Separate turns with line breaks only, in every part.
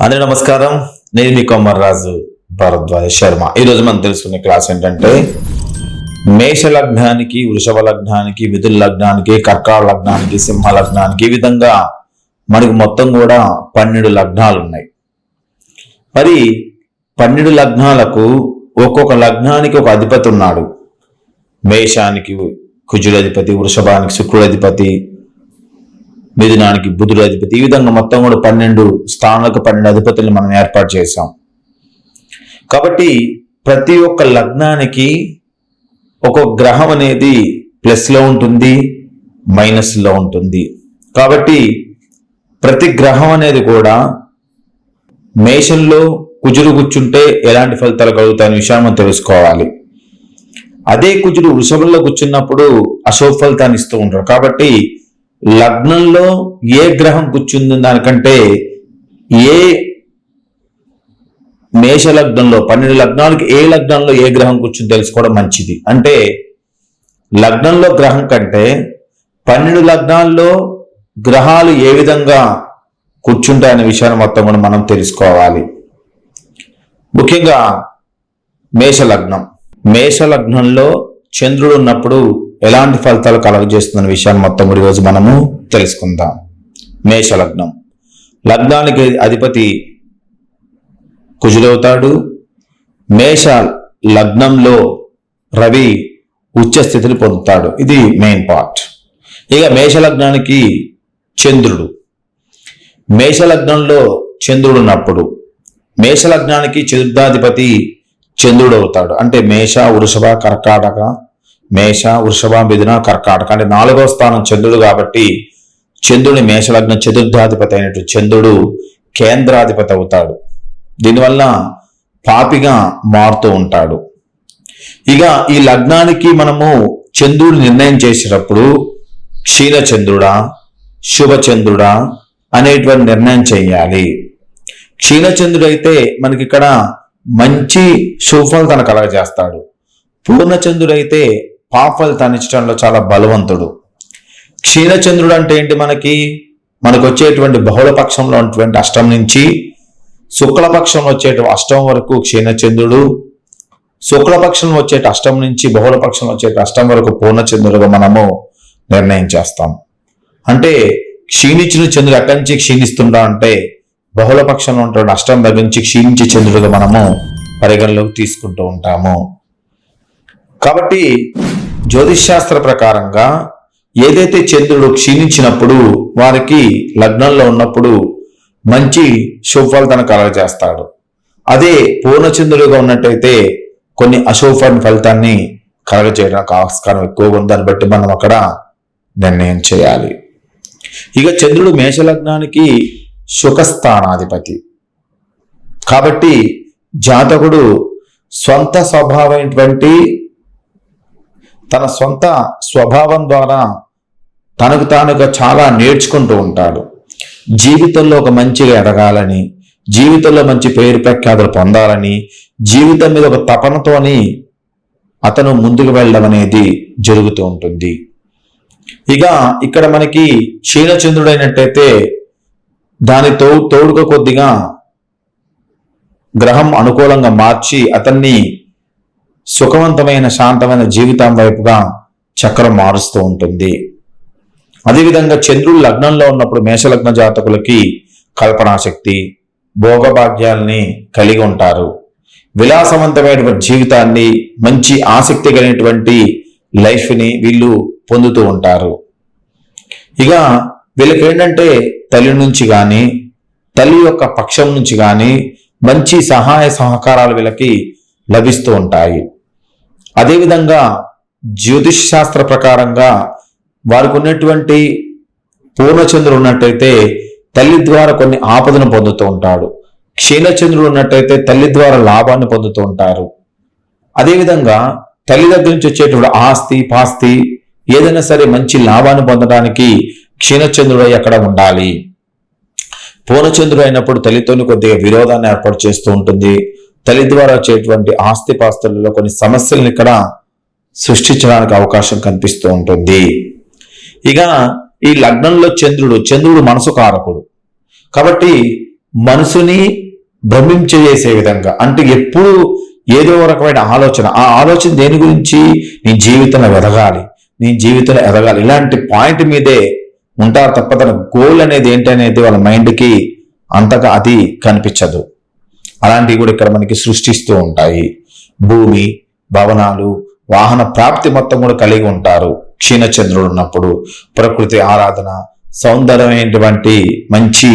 అందరి నమస్కారం. నేను మీ కొమ్మర్రాజు భరద్వాజ శర్మ. ఈరోజు మనం తెలుసుకునే క్లాస్ ఏంటంటే మేష లగ్నానికి, వృషభ లగ్నానికి, మిథున లగ్నానికి, కర్కాటక లగ్నానికి, సింహ లగ్నానికి, ఈ విధంగా మనకు మొత్తం కూడా 12 లగ్నాలు ఉన్నాయి. మరి 12 లగ్నాలకు ఒక్కొక్క లగ్నానికి ఒక అధిపతి ఉన్నాడు. మేషానికి కుజుడు అధిపతి, వృషభానికి శుక్రుడు అధిపతి, మిథునానికి బుధుడు అధిపతి, ఈ విధంగా మొత్తం కూడా 12 స్థానాలకు 12 అధిపతులను మనం ఏర్పాటు చేశాం. కాబట్టి ప్రతి ఒక్క లగ్నానికి ఒక్కొక్క గ్రహం అనేది ప్లస్లో ఉంటుంది, మైనస్లో ఉంటుంది. కాబట్టి ప్రతి గ్రహం అనేది కూడా మేషంలో కుజుడు కూర్చుంటే ఎలాంటి ఫలితాలు కలుగుతాయనే విషయాన్ని మనం తెలుసుకోవాలి. అదే కుజుడు వృషభంలో కూర్చున్నప్పుడు అశుభ ఫలితాన్ని ఇస్తూ ఉంటారు. కాబట్టి లగ్నంలో ఏ గ్రహం కూర్చుంది దానికంటే ఏ మేష లగ్నంలో 12 లగ్నాలకి ఏ లగ్నంలో ఏ గ్రహం కూర్చుని తెలుసుకోవడం మంచిది. అంటే లగ్నంలో గ్రహం కంటే 12 లగ్నాల్లో గ్రహాలు ఏ విధంగా కూర్చుంటాయనే విషయాన్ని మొత్తం కూడా మనం తెలుసుకోవాలి. ముఖ్యంగా మేష లగ్నంలో చంద్రుడు ఉన్నప్పుడు ఎలాంటి ఫలితాలు కలగజేస్తుందనే విషయాన్ని మొత్తం కూడా ఈరోజు మనము తెలుసుకుందాం. మేష లగ్నం, లగ్నానికి అధిపతి కుజుడవుతాడు. మేష లగ్నంలో రవి ఉచ్చ స్థితిని పొందుతాడు. ఇది మెయిన్ పార్ట్. ఇక మేష లగ్నానికి చంద్రుడు, మేష లగ్నంలో చంద్రుడు ఉన్నప్పుడు మేష లగ్నానికి చతుర్థాధిపతి చంద్రుడు అవుతాడు. అంటే మేష, వృషభ, కర్కాటక, మేష, వృషభ, మిథున, కర్కాటక అంటే 4వ స్థానం చంద్రుడు. కాబట్టి చంద్రుని మేషలగ్నం చతుర్థాధిపతి అయినట్టు చంద్రుడు కేంద్రాధిపతి అవుతాడు. దీనివల్ల పాపిగా మారుతూ ఉంటాడు. ఇక ఈ లగ్నానికి మనము చంద్రుడు నిర్ణయం చేసేటప్పుడు క్షీణచంద్రుడా, శుభచంద్రుడా అనేటువంటి నిర్ణయం చేయాలి. క్షీణచంద్రుడు అయితే మనకి ఇక్కడ మంచి శుభఫలితాన్ని కలగజేస్తాడు. పూర్ణచంద్రుడు అయితే పాపఫలితాన్ని ఇచ్చడంలో చాలా బలవంతుడు. క్షీణచంద్రుడు అంటే ఏంటి? మనకు వచ్చేటువంటి బహుళపక్షంలో ఉన్నటువంటి అష్టం నుంచి శుక్లపక్షంలో వచ్చేటువంటి అష్టం వరకు క్షీణచంద్రుడు, శుక్లపక్షంలో వచ్చే అష్టం నుంచి బహుళపక్షంలో వచ్చే అష్టం వరకు పూర్ణచంద్రుడుగా మనము నిర్ణయం చేస్తాం. అంటే క్షీణించిన చంద్రుడు ఎక్కడి నుంచి క్షీణిస్తుందా అంటే బహుళపక్షంలో ఉన్నటువంటి అష్టం దగ్గర నుంచి క్షీణించే చంద్రుడుగా మనము పరిగణలోకి తీసుకుంటూ ఉంటాము. కాబట్టి జ్యోతిష్ శాస్త్ర ప్రకారంగా ఏదైతే చంద్రుడు క్షీణించినప్పుడు వారికి లగ్నంలో ఉన్నప్పుడు మంచి శుభ ఫలితాన్ని కలగజేస్తాడు. అదే పూర్ణచంద్రుడిగా ఉన్నట్టయితే కొన్ని అశుభ ఫలితాన్ని కలగజేయడానికి ఆస్కారం ఎక్కువగా ఉంది. దాన్ని బట్టి మనం అక్కడ నిర్ణయం చేయాలి. ఇక చంద్రుడు మేషలగ్నానికి సుఖస్థానాధిపతి. కాబట్టి జాతకుడు సొంత స్వభావమైనటువంటి తన సొంత స్వభావం ద్వారా తనకు తానుగా చాలా నేర్చుకుంటూ ఉంటాడు. జీవితంలో ఒక మంచిగా ఎదగాలని, జీవితంలో మంచి పేరు ప్రఖ్యాతులు పొందాలని, జీవితం మీద ఒక తపనతోని అతను ముందుకు వెళ్ళడం అనేది జరుగుతూ ఉంటుంది. ఇక ఇక్కడ మనకి క్షీణచంద్రుడైనట్టయితే దాని తోడుగా కొద్దిగా గ్రహం అనుకూలంగా మార్చి అతన్ని సుఖవంతమైన శాంతమైన జీవితం వైపుగా చక్రం మారుస్తూ ఉంటుంది. అదేవిధంగా చంద్రుడు లగ్నంలో ఉన్నప్పుడు మేషలగ్న జాతకులకి కల్పనాశక్తి, భోగభాగ్యాల్ని కలిగి ఉంటారు. విలాసవంతమైనటువంటి జీవితాన్ని, మంచి ఆసక్తి కలిగినటువంటి లైఫ్ని వీళ్ళు పొందుతూ ఉంటారు. ఇక వీళ్ళకి ఏంటంటే తల్లి నుంచి కానీ, తల్లి యొక్క పక్షం నుంచి కానీ మంచి సహాయ సహకారాలు వీళ్ళకి లభిస్తూ ఉంటాయి. అదేవిధంగా జ్యోతిష్ శాస్త్ర ప్రకారంగా వారికి ఉన్నటువంటి పూర్ణచంద్రుడు ఉన్నట్టయితే తల్లి ద్వారా కొన్ని ఆపదను పొందుతూ ఉంటాడు. క్షీణచంద్రుడు ఉన్నట్టయితే తల్లి ద్వారా లాభాన్ని పొందుతూ ఉంటారు. అదేవిధంగా తల్లి దగ్గర నుంచి వచ్చేటువంటి ఆస్తి పాస్తి ఏదైనా సరే మంచి లాభాన్ని పొందడానికి క్షీణచంద్రుడు ఎక్కడ ఉండాలి. పూర్ణచంద్రుడు అయినప్పుడు తల్లితోని కొద్దిగా విరోధాన్ని ఏర్పాటు చేస్తూ ఉంటుంది. తల్లి ద్వారా వచ్చేటువంటి ఆస్తి పాస్తులలో కొన్ని సమస్యలను ఇక్కడ సృష్టించడానికి అవకాశం కనిపిస్తూ ఉంటుంది. ఇక ఈ లగ్నంలో చంద్రుడు మనసు కారకుడు. కాబట్టి మనసుని భ్రమించేసే విధంగా, అంటే ఎప్పుడు ఏదో రకమైన ఆలోచన, ఆ ఆలోచన దేని గురించి, నీ జీవితంలో ఎదగాలి, నీ జీవితంలో ఎదగాలి, ఇలాంటి పాయింట్ మీదే ఉంటారు తప్ప తన గోల్ అనేది ఏంటనేది వాళ్ళ మైండ్కి అంతగా అది కనిపించదు. అలాంటివి కూడా ఇక్కడ మనకి సృష్టిస్తూ ఉంటాయి. భూమి, భవనాలు, వాహన ప్రాప్తి మొత్తం కూడా కలిగి ఉంటారు క్షీణచంద్రుడు ఉన్నప్పుడు. ప్రకృతి ఆరాధన, సౌందర్యమైనటువంటి మంచి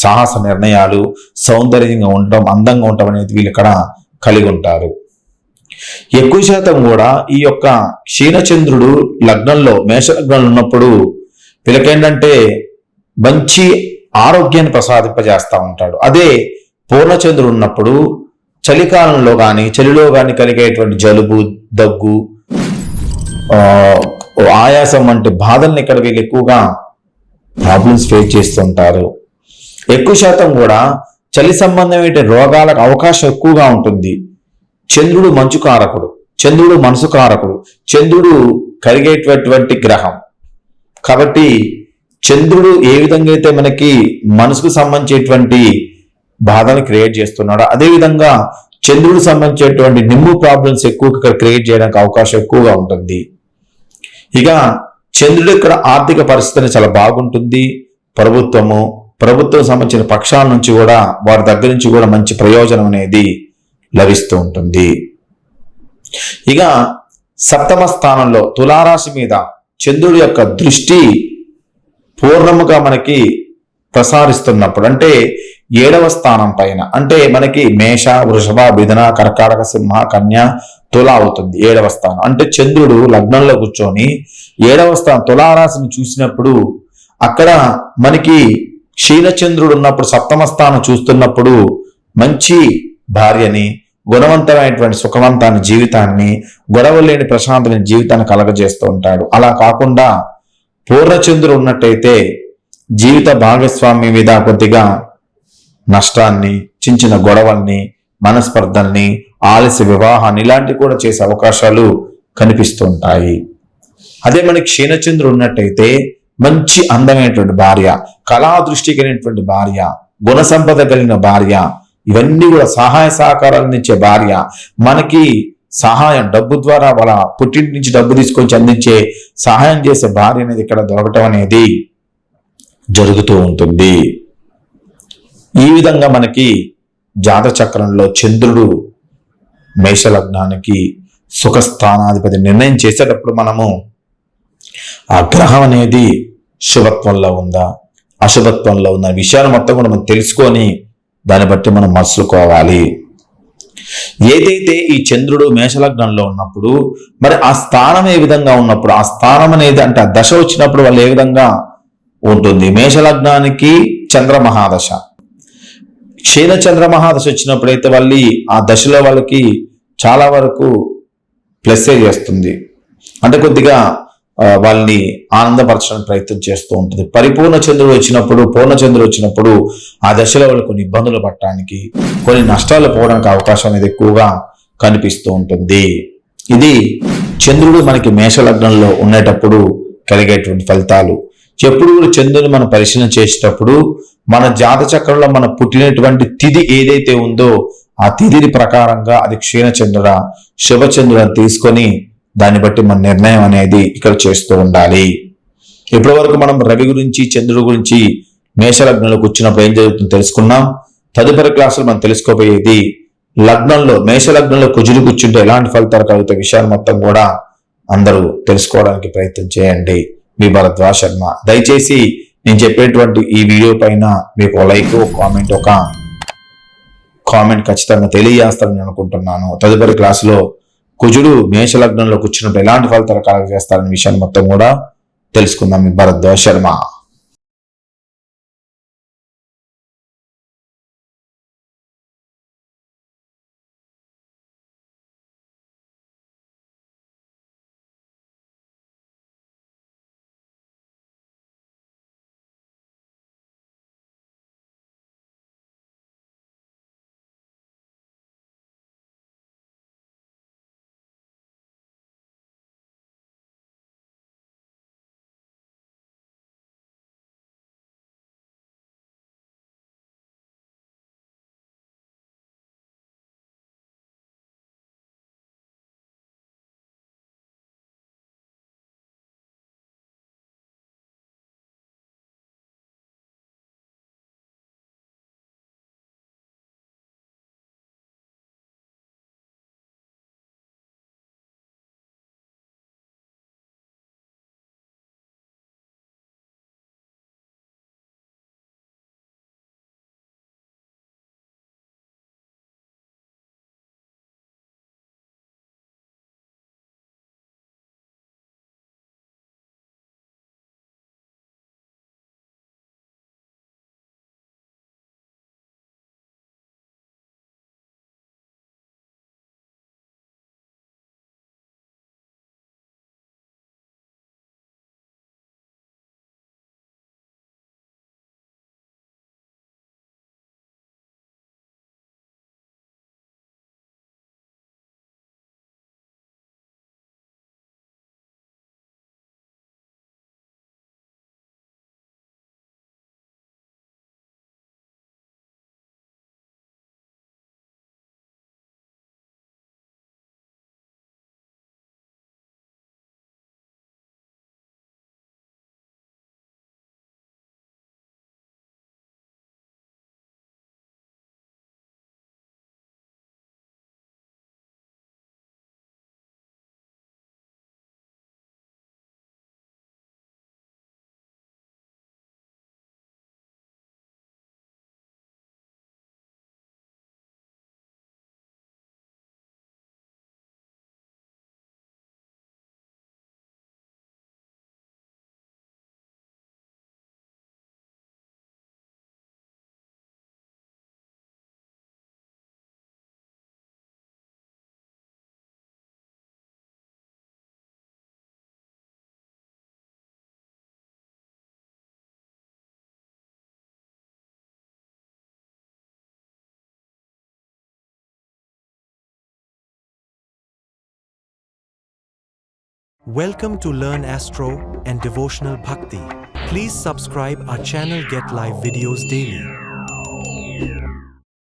సాహస నిర్ణయాలు, సౌందర్యంగా ఉండటం, అందంగా ఉండటం అనేది వీళ్ళు ఇక్కడ కలిగి ఉంటారు. ఎక్కువ శాతం కూడా ఈ యొక్క క్షీణచంద్రుడు లగ్నంలో, మేష లగ్నంలో ఉన్నప్పుడు వీళ్ళకేంటంటే మంచి ఆరోగ్యాన్ని ప్రసాదింపజేస్తూ ఉంటాడు. అదే పూర్ణచంద్రుడు ఉన్నప్పుడు చలికాలంలో కానీ చలిలో కానీ కలిగేటువంటి జలుబు, దగ్గు, ఆయాసం వంటి బాధల్ని ఇక్కడ వీళ్ళు ఎక్కువగా ప్రాబ్లమ్స్ ఫేస్ చేస్తుంటారు. ఎక్కువ శాతం కూడా చలి సంబంధమైన రోగాలకు అవకాశం ఎక్కువగా ఉంటుంది. చంద్రుడు మంచు కారకుడు, చంద్రుడు మనసు కారకుడు, చంద్రుడు కరిగేటటువంటి గ్రహం. కాబట్టి చంద్రుడు ఏ విధంగా అయితే మనకి మనసుకు సంబంధించేటువంటి బాధను క్రియేట్ చేస్తున్నాడు, అదేవిధంగా చంద్రుడు సంబంధించేటువంటి నిమ్ము ప్రాబ్లమ్స్ ఎక్కువగా క్రియేట్ చేయడానికి అవకాశం ఎక్కువగా ఉంటుంది. ఇక చంద్రుడు ఇక్కడ ఆర్థిక పరిస్థితిని చాలా బాగుంటుంది. ప్రభుత్వం సంబంధించిన పక్షాల నుంచి కూడా, వారి దగ్గర నుంచి కూడా మంచి ప్రయోజనం అనేది లభిస్తూ ఉంటుంది. ఇక సప్తమ స్థానంలో తులారాశి మీద చంద్రుడి యొక్క దృష్టి పూర్ణముగా మనకి ప్రసారిస్తున్నప్పుడు, అంటే 7వ స్థానం పైన, అంటే మనకి మేష, వృషభ, మిథున, కర్కాటక, సింహ, కన్య, తుల అవుతుంది 7వ స్థానం. అంటే చంద్రుడు లగ్నంలో కూర్చొని 7వ స్థానం తులారాశిని చూసినప్పుడు, అక్కడ మనకి క్షీణచంద్రుడు ఉన్నప్పుడు సప్తమ స్థానం చూస్తున్నప్పుడు మంచి భార్యని, గుణవంతమైనటువంటి సుఖవంతాన్ని జీవితాన్ని, గొడవ లేని ప్రశాంతమైన జీవితాన్ని కలగజేస్తూ ఉంటాడు. అలా కాకుండా పూర్ణచంద్రుడు ఉన్నట్టయితే జీవిత భాగస్వామి మీద కొద్దిగా నష్టాన్ని, చిన్న గొడవల్ని, మనస్పర్ధల్ని, ఆలస్య వివాహాన్ని ఇలాంటివి కూడా చేసే అవకాశాలు కనిపిస్తూ ఉంటాయి. అదే మనకి క్షీణచంద్రుడు ఉన్నట్టయితే మంచి అందమైనటువంటి భార్య, కళా దృష్టి కలిగినటువంటి భార్య, గుణ సంపద కలిగిన భార్య, ఇవన్నీ కూడా సహాయ సహకారాలు అందించే భార్య, మనకి సహాయం డబ్బు ద్వారా వాళ్ళ పుట్టింటి నుంచి డబ్బు తీసుకొచ్చి అందించే సహాయం చేసే భార్య అనేది ఇక్కడ దొరకటం అనేది జరుగుతూ ఉంటుంది. ఈ విధంగా మనకి జాతచక్రంలో చంద్రుడు మేషలగ్నానికి సుఖస్థానాధిపతి నిర్ణయం చేసేటప్పుడు మనము ఆ గ్రహం అనేది శుభత్వంలో ఉందా, అశుభత్వంలో ఉందా విషయాన్ని మొత్తం కూడా మనం తెలుసుకొని దాన్ని బట్టి మనం మసులుకోవాలి. ఏదైతే ఈ చంద్రుడు మేషలగ్నంలో ఉన్నప్పుడు మరి ఆ స్థానం ఏ విధంగా ఉన్నప్పుడు, ఆ స్థానం అనేది అంటే ఆ దశ వచ్చినప్పుడు వాళ్ళు ఏ విధంగా ఉంటుంది. మేషలగ్నానికి చంద్ర మహాదశ, క్షీణచంద్ర మహాదశ వచ్చినప్పుడైతే వాళ్ళి ఆ దశలో వాళ్ళకి చాలా వరకు ప్లస్సే చేస్తుంది, అంటే కొద్దిగా వాళ్ళని ఆనందపరచడానికి ప్రయత్నం చేస్తూ ఉంటుంది. పరిపూర్ణ చంద్రుడు వచ్చినప్పుడు, పూర్ణచంద్రుడు వచ్చినప్పుడు ఆ దశలో వాళ్ళు కొన్ని ఇబ్బందులు పడటానికి, కొన్ని నష్టాలు పోవడానికి అవకాశం అనేది ఎక్కువగా కనిపిస్తూ ఉంటుంది. ఇది చంద్రుడు మనకి మేషలగ్నంలో ఉండేటప్పుడు కలిగేటువంటి ఫలితాలు. ఎప్పుడు కూడా చంద్రుని మనం పరిశీలన చేసేటప్పుడు మన జాత చక్రంలో మన పుట్టినటువంటి తిథి ఏదైతే ఉందో ఆ తిథిని ప్రకారంగా అది క్షీణచంద్రుడ, శుభచంద్రుడ తీసుకొని దాన్ని బట్టి మన నిర్ణయం అనేది ఇక్కడ చేస్తూ ఉండాలి. ఇప్పటి వరకు మనం రవి గురించి, చంద్రుడి గురించి మేషలగ్నంలోకి వచ్చినప్పుడు ఏం జరుగుతుందో తెలుసుకున్నాం. తదుపరి క్లాసులు మనం తెలుసుకోబోయేది లగ్నంలో, మేషలగ్నంలో కుజుడు కూర్చుంటే ఎలాంటి ఫలితాలు కలుగుతాయి విషయాలు మొత్తం కూడా అందరూ తెలుసుకోవడానికి ప్రయత్నం చేయండి. మీ భరద్వాజ్ శర్మ. దయచేసి నేను చెప్పేటువంటి ఈ వీడియో పైన మీకు లైక్, కామెంట్ ఖచ్చితంగా తెలియజేస్తారని అనుకుంటున్నాను. తదుపరి క్లాసులో కుజుడు మేషలగ్నంలో కూర్చున్నప్పుడు ఎలాంటి ఫలితాలు కలగజేస్తారనే విషయాన్ని మొత్తం కూడా తెలుసుకుందాం. మీ Bharadwaj Sharma.
Welcome to Learn Astro and Devotional Bhakti. Please subscribe our channel, get live videos daily.